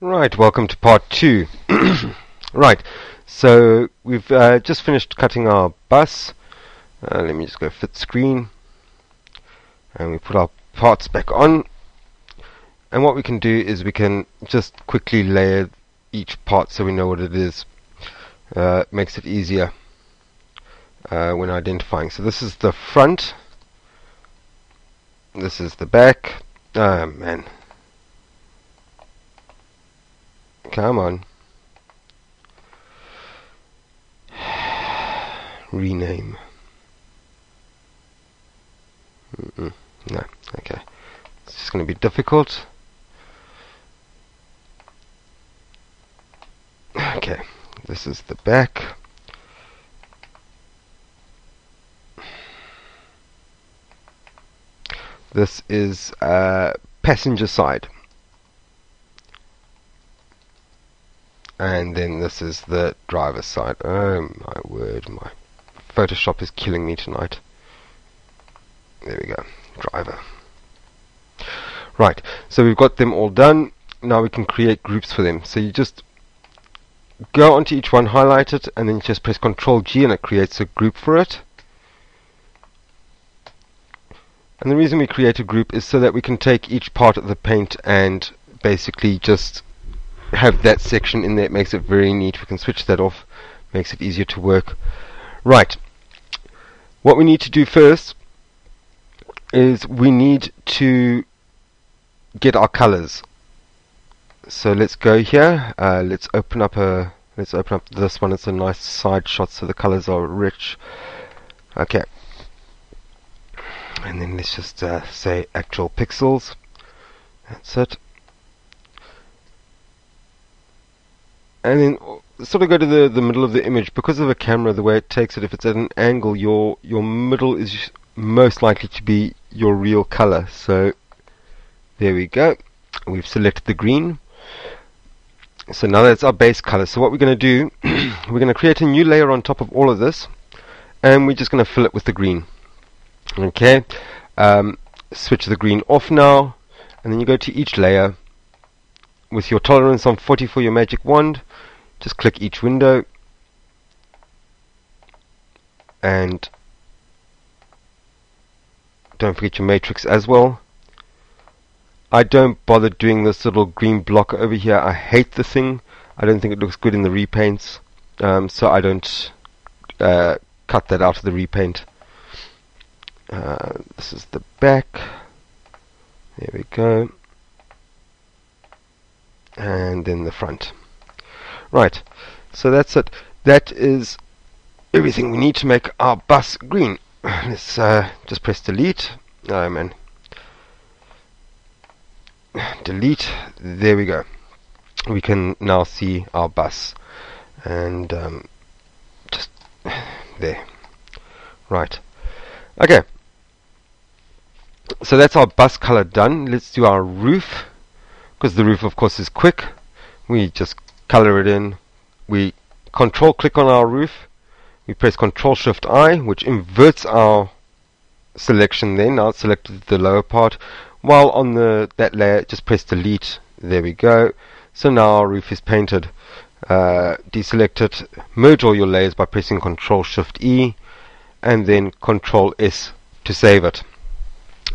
Right, welcome to part 2. Right, so we've just finished cutting our bus. Let me just go fit screen. And we put our parts back on. And what we can do is we can just quickly layer each part so we know what it is. Makes it easier when identifying. So this is the front. This is the back. Oh man. Come on. Rename. No, okay. It's just going to be difficult. Okay, this is the back. This is passenger side. And then this is the driver's side. Oh my word, my Photoshop is killing me tonight. There we go, driver. Right, so we've got them all done. Now we can create groups for them. So you just go onto each one, highlight it, and then you just press Ctrl G and it creates a group for it. And the reason we create a group is so that we can take each part of the paint and basically just have that section in there. It makes it very neat. We can switch that off, makes it easier to work. Right, what we need to do first is we need to get our colors. So let's go here. Let's open up this one. It's a nice side shot so the colors are rich. Okay, and then let's just say actual pixels. That's it. And then sort of go to the middle of the image. Because of a camera, the way it takes it, if it's at an angle, your middle is most likely to be your real color. So there we go. We've selected the green. So now that's our base color. So what we're going to do, we're going to create a new layer on top of all of this, and we're just going to fill it with the green. Okay. Switch the green off now, and then you go to each layer with your tolerance on 40 for your magic wand. Just click each window and don't forget your matrix as well. I don't bother doing this little green block over here. I hate the thing. I don't think it looks good in the repaints, so I don't cut that out of the repaint. This is the back. There we go. And then the front. Right, so that's it. That is everything we need to make our bus green. Let's just press delete. Oh man. Delete. There we go. We can now see our bus. And just there. Right. Okay. So that's our bus color done. Let's do our roof. Because the roof, of course, is quick. We just color it in. We control click on our roof. We press Control Shift I, which inverts our selection then. Now it's selected the lower part. While on that layer, just press delete. There we go. So now our roof is painted. Deselect it. Merge all your layers by pressing Control Shift E and then Control S to save it.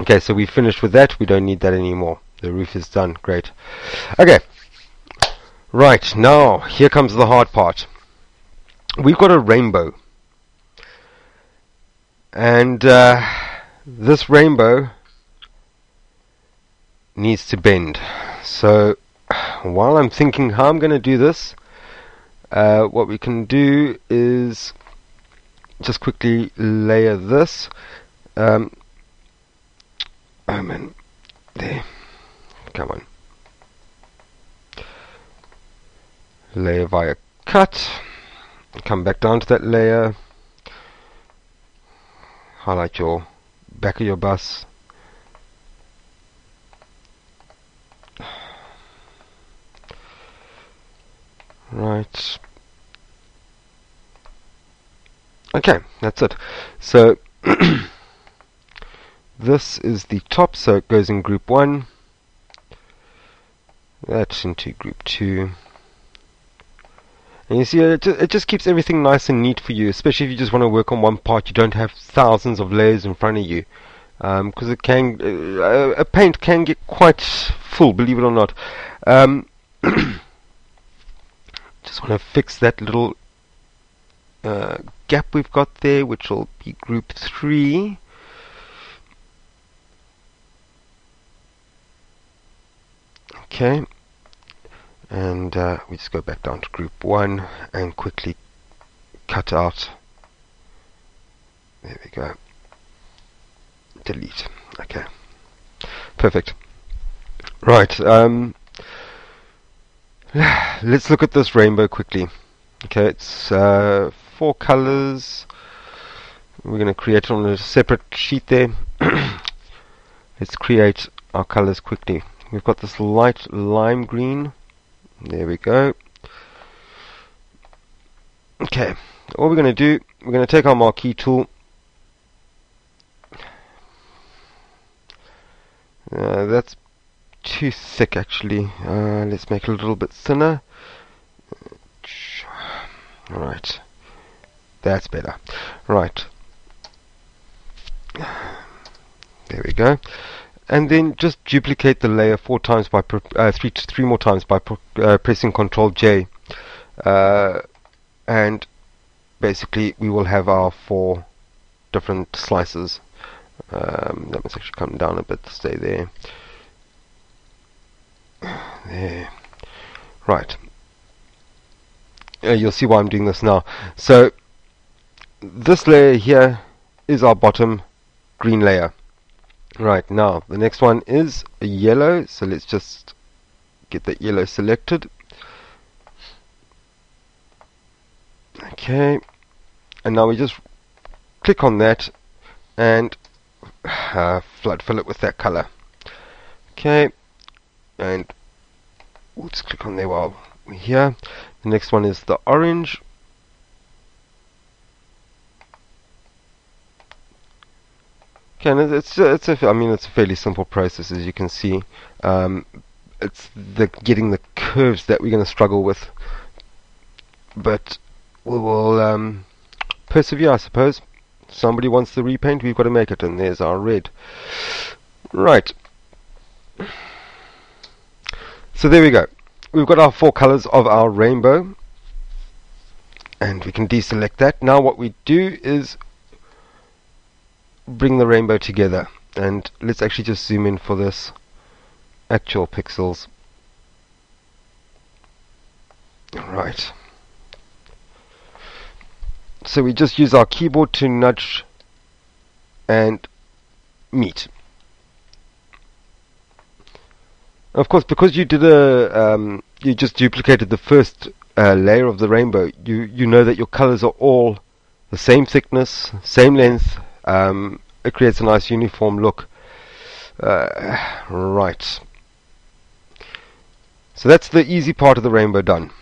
Okay, so we finished with that. We don't need that anymore. The roof is done. Great. Okay. Right, now here comes the hard part. We've got a rainbow. And this rainbow needs to bend. So while I'm thinking how I'm going to do this, what we can do is just quickly layer this. Oh man, there. Come on. Layer via cut. Come back down to that layer. Highlight your back of your bus. Right. Okay, that's it. So this is the top, so it goes in group 1. that into group 2. And you see, it just keeps everything nice and neat for you, especially if you just want to work on one part. You don't have thousands of layers in front of you, because it can a paint can get quite full, believe it or not. Just want to fix that little gap we've got there, which will be group 3. Okay, and we just go back down to group 1 and quickly cut out. There we go. Delete. Okay, perfect. Right, let's look at this rainbow quickly. Okay, it's 4 colors. We're going to create it on a separate sheet there. Let's create our colors quickly. We've got this light lime green. There we go. Okay, all we're going to do, we're going to take our marquee tool. That's too thick actually. Let's make it a little bit thinner. Alright, that's better. Right, there we go. And then just duplicate the layer 4 times by three more times by pressing Ctrl J, and basically we will have our 4 different slices. That must actually come down a bit to stay there. There. Right. You'll see why I'm doing this now. So this layer here is our bottom green layer. Right, now the next one is a yellow, so let's just get that yellow selected. Okay, and now we just click on that and flood fill it with that color. Okay, and we'll just click on there while we're here. The next one is the orange. Okay, and it's a fairly simple process, as you can see. It's getting the curves that we're going to struggle with, but we will persevere, I suppose. Somebody wants the repaint, we've got to make it, and there's our red. Right. So there we go. We've got our 4 colors of our rainbow, and we can deselect that. Now what we do is bring the rainbow together, and let's actually just zoom in for this actual pixels. Right, so we just use our keyboard to nudge and meet. Of course, because you did you just duplicated the first layer of the rainbow, you know that your colors are all the same thickness, same length. It creates a nice uniform look. Right. So that's the easy part of the rainbow done.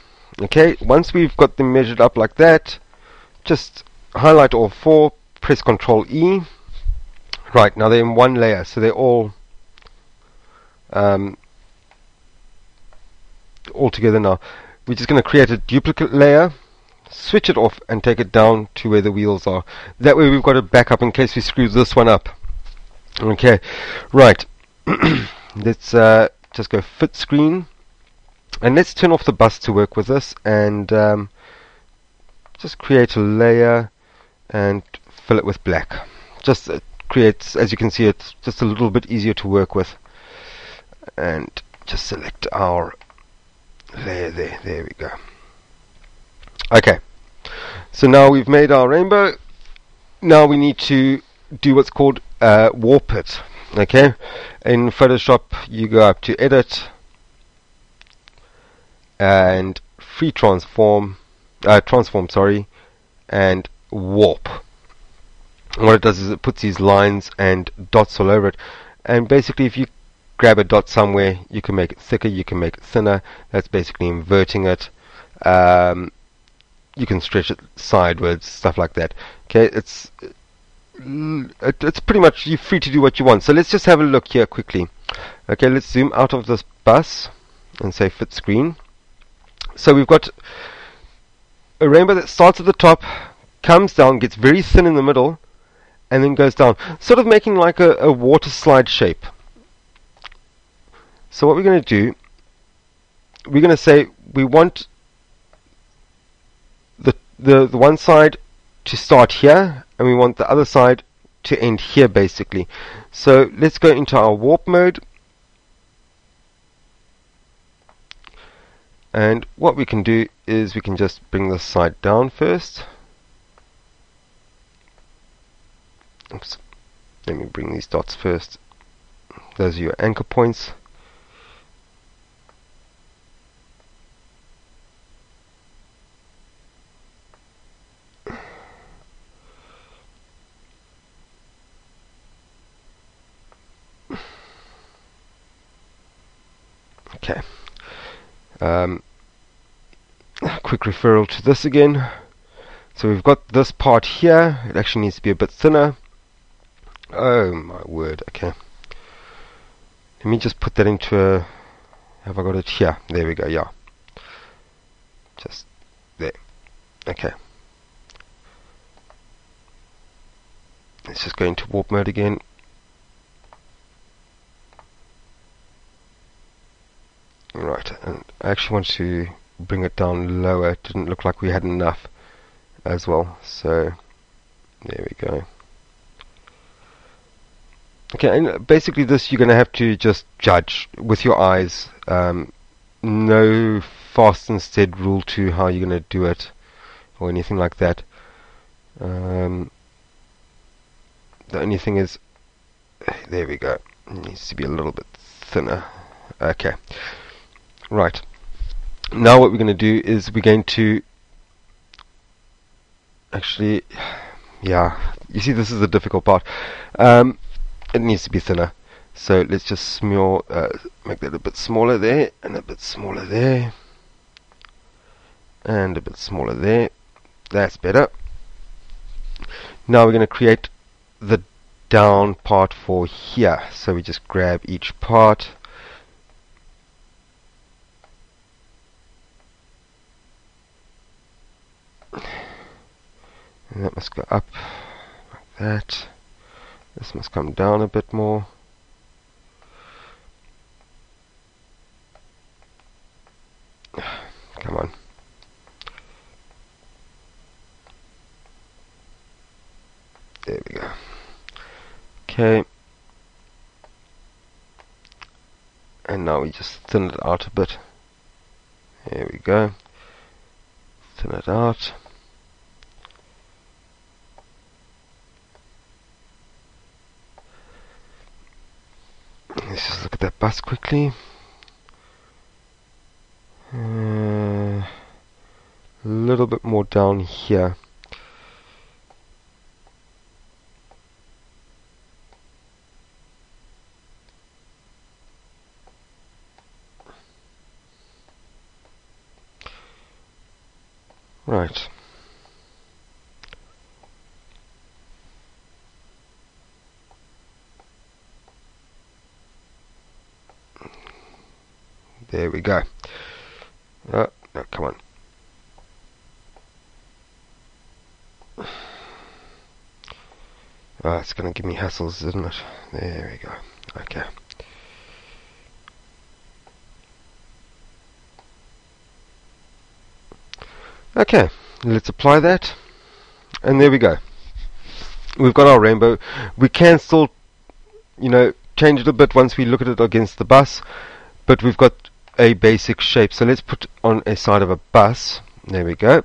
Okay, once we've got them measured up like that, just highlight all 4, press Ctrl E. Right, now they're in one layer, so they're all together now. We're just going to create a duplicate layer, switch it off, and take it down to where the wheels are. That way we've got a backup in case we screw this one up. Okay, right. Let's just go fit screen, and let's turn off the bus to work with this, and just create a layer and fill it with black. Just creates, as you can see, it's just a little bit easier to work with. And just select our layer there. There we go. Okay, so now we've made our rainbow. Now we need to do what's called warp it. Okay, in Photoshop you go up to edit and free transform, and warp. And what it does is it puts these lines and dots all over it, and basically if you grab a dot somewhere, you can make it thicker, you can make it thinner. That's basically inverting it. You can stretch it sideways, stuff like that. Okay, it's pretty much, you're free to do what you want. So let's just have a look here quickly. Okay, let's zoom out of this bus and say fit screen. So we've got a rainbow that starts at the top, comes down, gets very thin in the middle, and then goes down, sort of making like a water slide shape. So what we're going to do, we're going to say we want the one side to start here, and we want the other side to end here, basically. So let's go into our warp mode, and what we can do is we can just bring this side down first. Oops. Let me bring these dots first. Those are your anchor points. Okay. Quick referral to this again. So we've got this part here. It actually needs to be a bit thinner. Oh my word. Okay. Let me just put that into a... Have I got it here? There we go. Yeah. Just there. Okay. Let's just go into warp mode again. Right, and I actually want to bring it down lower. It didn't look like we had enough as well, so there we go. Okay, and basically this you're going to have to just judge with your eyes. No fast and steady rule to how you're going to do it or anything like that. The only thing is, there we go, it needs to be a little bit thinner. Okay. Right, now what we're going to do is we're going to actually, yeah, you see this is the difficult part. It needs to be thinner, so let's just make that a bit smaller there, and a bit smaller there, and a bit smaller there. That's better. Now we're going to create the down part for here, so we just grab each part. And that must go up like that. This must come down a bit more. Come on. There we go. Okay. And now we just thin it out a bit. There we go. Thin it out. Let's just look at that bus quickly. A little bit more down here. Right. There we go. Oh, no, come on. Oh, it's going to give me hassles, isn't it? There we go. Okay. Okay, let's apply that. And there we go. We've got our rainbow. We can still, change it a bit once we look at it against the bus. But we've got a basic shape. So let's put on a side of a bus. There we go.